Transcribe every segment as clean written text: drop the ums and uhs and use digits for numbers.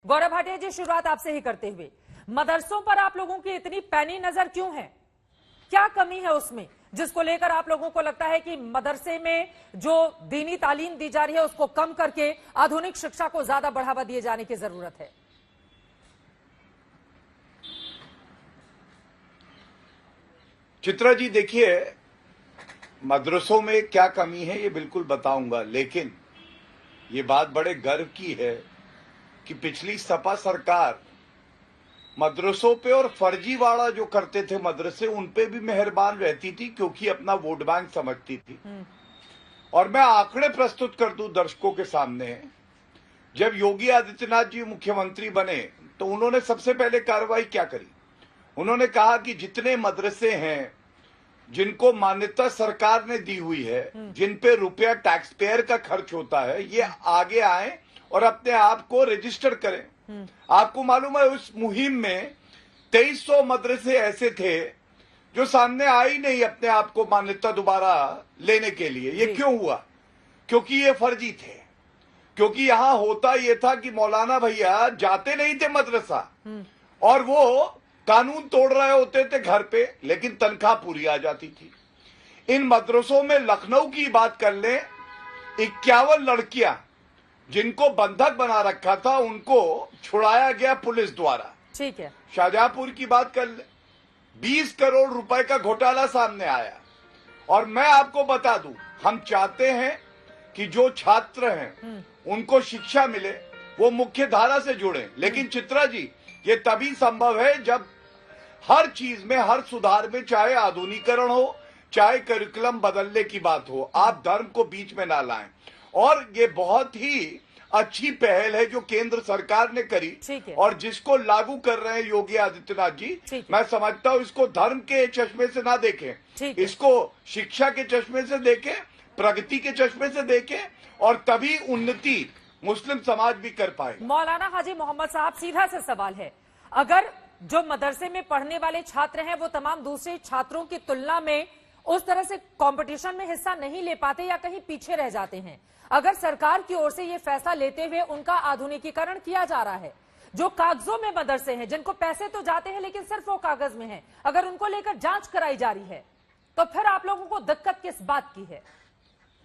गौरव भाटिया जी, शुरुआत आपसे ही करते हुए, मदरसों पर आप लोगों की इतनी पैनी नजर क्यों है? क्या कमी है उसमें जिसको लेकर आप लोगों को लगता है कि मदरसे में जो दीनी तालीम दी जा रही है उसको कम करके आधुनिक शिक्षा को ज्यादा बढ़ावा दिए जाने की जरूरत है? चित्रा जी, देखिए, मदरसों में क्या कमी है ये बिल्कुल बताऊंगा, लेकिन ये बात बड़े गर्व की है कि पिछली सपा सरकार मदरसों पे और फर्जीवाड़ा जो करते थे मदरसे उन पे भी मेहरबान रहती थी, क्योंकि अपना वोट बैंक समझती थी। और मैं आंकड़े प्रस्तुत कर दूं दर्शकों के सामने। जब योगी आदित्यनाथ जी मुख्यमंत्री बने तो उन्होंने सबसे पहले कार्रवाई क्या करी? उन्होंने कहा कि जितने मदरसे हैं जिनको मान्यता सरकार ने दी हुई है, जिन पे रुपया टैक्स पेयर का खर्च होता है, ये आगे आए और अपने आप को रजिस्टर करें। आपको मालूम है उस मुहिम में 2300 मदरसे ऐसे थे जो सामने आए ही नहीं अपने आप को मान्यता दोबारा लेने के लिए। ये क्यों हुआ? क्योंकि ये फर्जी थे। क्योंकि यहां होता ये था कि मौलाना भैया जाते नहीं थे मदरसा और वो कानून तोड़ रहे होते थे घर पे, लेकिन तनख्वाह पूरी आ जाती थी। इन मदरसों में लखनऊ की बात कर लें, 51 लड़कियां जिनको बंधक बना रखा था उनको छुड़ाया गया पुलिस द्वारा। ठीक है। शाहजहांपुर की बात कर ले, 20 करोड़ रुपए का घोटाला सामने आया। और मैं आपको बता दूं, हम चाहते हैं कि जो छात्र हैं उनको शिक्षा मिले, वो मुख्य धारा से जुड़े। लेकिन चित्रा जी, ये तभी संभव है जब हर चीज में, हर सुधार में, चाहे आधुनिकीकरण हो, चाहे करिकुलम बदलने की बात हो, आप धर्म को बीच में ना लाएं। और ये बहुत ही अच्छी पहल है जो केंद्र सरकार ने करी और जिसको लागू कर रहे हैं योगी आदित्यनाथ जी। मैं समझता हूं इसको धर्म के चश्मे से ना देखें, इसको शिक्षा के चश्मे से देखें, प्रगति के चश्मे से देखें, और तभी उन्नति मुस्लिम समाज भी कर पाए। मौलाना हाजी मोहम्मद साहब, सीधा सा सवाल है, अगर जो मदरसे में पढ़ने वाले छात्र हैं वो तमाम दूसरे छात्रों की तुलना में उस तरह से कंपटीशन में हिस्सा नहीं ले पाते या कहीं पीछे रह जाते हैं, अगर सरकार की ओर से ये फैसला लेते हुए उनका आधुनिकीकरण किया जा रहा है, जो कागजों में मदरसे हैं जिनको पैसे तो जाते हैं लेकिन सिर्फ वो कागज में है, अगर उनको लेकर जांच कराई जा रही है, तो फिर आप लोगों को दिक्कत किस बात की है?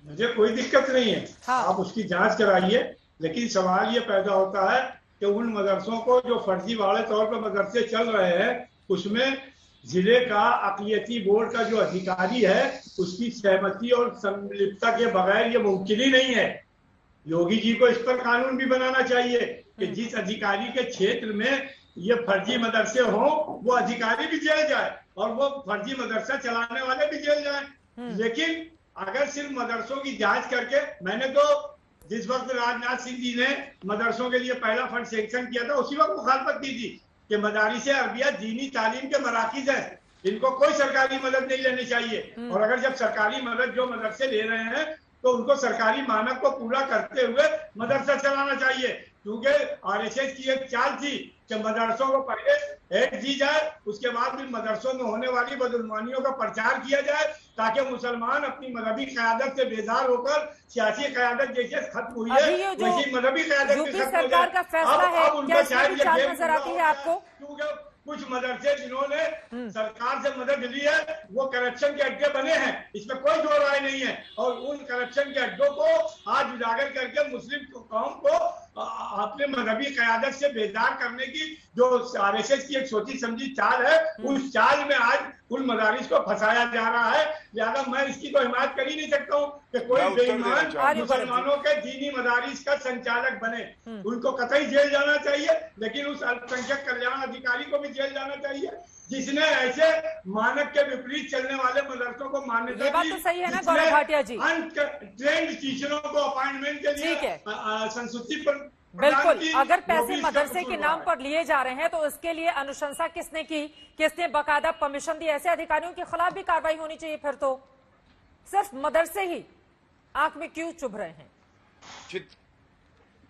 मुझे कोई दिक्कत नहीं है। हाँ। आप उसकी जांच कराइए, लेकिन सवाल ये पैदा होता है कि उन मदरसों को जो फर्जीवाड़े तौर पर मदरसे चल रहे हैं उसमें जिले का अक़लियती बोर्ड का जो अधिकारी है उसकी सहमति और संलिप्तता के बगैर ये मुमकिन ही नहीं है। योगी जी को इस पर कानून भी बनाना चाहिए कि जिस अधिकारी के क्षेत्र में ये फर्जी मदरसे हों वो अधिकारी भी जेल जाए और वो फर्जी मदरसा चलाने वाले भी जेल जाए। लेकिन अगर सिर्फ मदरसों की जांच करके, मैंने तो जिस वक्त राजनाथ सिंह जी ने मदरसों के लिए पहला फंड सैंक्शन किया था उसी वक्त मुखालफत की थी कि मदारिस अरबिया दीनी तालीम के मराकिज हैं, इनको कोई सरकारी मदद नहीं लेनी चाहिए। और अगर जब सरकारी मदद जो मदरसे ले रहे हैं तो उनको सरकारी मानक को पूरा करते हुए मदरसा चलाना चाहिए। क्योंकि आरएसएस की एक चाल थी कि मदरसों को पहले हेड दी जाए, उसके बाद फिर मदरसों में होने वाली बदगुमानियों का प्रचार किया जाए ताकि मुसलमान अपनी मजहबी क़यादत से बेजार होकर सियासी क़यादत जैसे खत्म हुई है वैसी मजहबी क़यादत भी खत्म हो जाए। अब उनका शायद ये गेम नजर आती है आपको, क्योंकि कुछ मदरसे जिन्होंने सरकार से मदद ली है वो करप्शन के अड्डे बने हैं, इसमें कोई दो राय नहीं है। और उन करप्शन के अड्डों को आज उजागर करके मुस्लिम कौम को अपने मजहबी क़यादत से बेदार करने की जो आरएसएस की एक सोची समझी चाल है, उस चाल में आज उन मदारिस को फंसाया जा रहा है। लिहाजा मैं इसकी तो हिमायत कर ही नहीं सकता हूँ कि कोई बेईमान मुसलमानों के दीनी मदारिस का संचालक बने। उनको कतई जेल जाना चाहिए, लेकिन उस अल्पसंख्यक कल्याण अधिकारी को भी जेल जाना चाहिए जिसने ऐसे मानक के विपरीत चलने वाले मदरसों को मान्यता दी। बात तो सही है ना गौरव भाटिया जी, ट्रेंड टीचरों को अपॉइंटमेंट के लिए संसूची पर बिल्कुल, अगर पैसे मदरसे के नाम पर लिए जा रहे हैं तो उसके लिए अनुशंसा किसने की, किसने बकायदा परमिशन दी? ऐसे अधिकारियों के खिलाफ भी कार्रवाई होनी चाहिए। फिर तो सिर्फ मदरसे ही आंख में क्यों चुभ रहे हैं?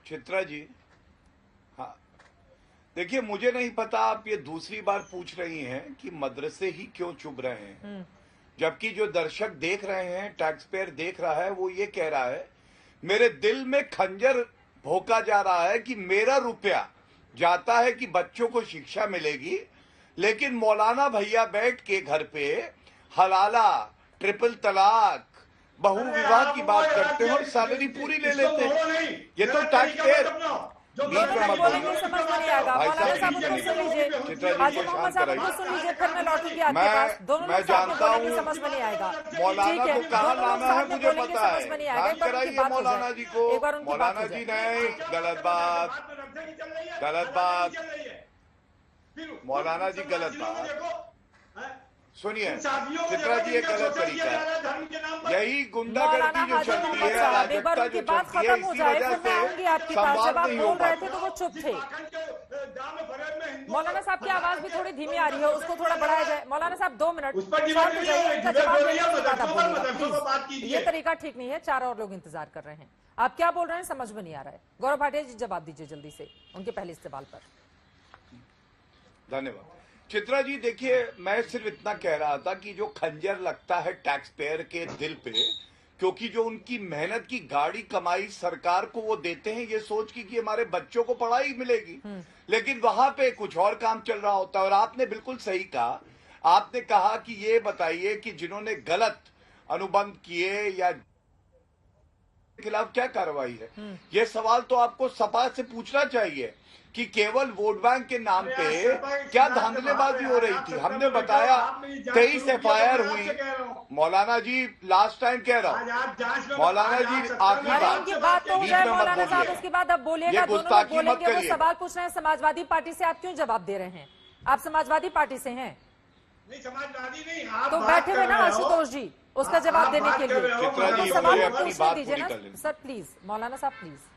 चित्रा जी, हाँ देखिए, मुझे नहीं पता, आप ये दूसरी बार पूछ रही हैं कि मदरसे ही क्यों चुभ रहे हैं, जबकि जो दर्शक देख रहे हैं, टैक्स पेयर देख रहा है, वो ये कह रहा है, मेरे दिल में खंजर भोंका जा रहा है कि मेरा रुपया जाता है कि बच्चों को शिक्षा मिलेगी, लेकिन मौलाना भैया बैठ के घर पे हलाला, ट्रिपल तलाक, बहु विवाह की बात करते हैं और सैलरी पूरी ले लेते हैं। ये तो टैक्स पेयर बोलेंगे समझ में नहीं आएगा। मौलाना साहब उनको सुन लीजिए, हाजी मोहम्मद साहब उनको सुन लीजिए, फिर मैं लौटूंगी आपके पास। दोनों लोग साथ में बोलेंगे, समझ में नहीं आएगा। मौलाना को कहाँ लाना है मुझे पता है, समझ में नहीं आएगा। कराइए मौलाना जी को। एक बार उनकी बात मौलाना हो जी जाए। नहीं, गलत बात, गलत बात, मौलाना जी गलत बात। सुनिए चित्रा जी, ये गलत तरीका है। यही गुंडागर्दी जो चलती है, अराजकता जो चलती है, इसी वजह से संवाद नहीं हो रहे थे पाता। तो वो चुप थे। मौलाना साहब की आवाज भी थोड़ी धीमी आ रही है, उसको थोड़ा बढ़ाया जाए। मौलाना साहब 2 मिनट ये तरीका ठीक नहीं है। 4 और लोग इंतजार कर रहे हैं। आप क्या बोल रहे हैं समझ में नहीं आ रहा है। गौरव भाटिया जी जवाब दीजिए जल्दी से उनके पहले सवाल पर। धन्यवाद। चित्रा जी देखिए, मैं सिर्फ इतना कह रहा था कि जो खंजर लगता है टैक्स पेयर के दिल पे, क्योंकि जो उनकी मेहनत की गाड़ी कमाई सरकार को वो देते हैं ये सोच के कि हमारे बच्चों को पढ़ाई मिलेगी, लेकिन वहां पे कुछ और काम चल रहा होता है। और आपने बिल्कुल सही कहा, आपने कहा कि ये बताइए कि जिन्होंने गलत अनुबंध किए या खिलाफ क्या कार्रवाई है। ये सवाल तो आपको सपा से पूछना चाहिए कि केवल वोट बैंक के नाम पे क्या धांधलेबाजी हो रही थी। हमने बताया 23 FIR हुई। मौलाना जी लास्ट टाइम कह रहा हूँ, मौलाना जी आखिरी बात तो हो जाए मौलाना साहब, उसके बाद अब बोलिएगा। दोनों लोग बोलेंगे। वो सवाल पूछ रहे हैं समाजवादी पार्टी से, आप क्यों जवाब दे रहे हैं? आप समाजवादी पार्टी से हैं? नहीं, समाजवादी नहीं, आप तो बैठे हुए ना आशुतोष जी उसका जवाब देने के लिए चित्रा जी सवाल अपनी पूछने बात दीजिए पूरी ना कर लें। Sir please. मौलाना साहब प्लीज।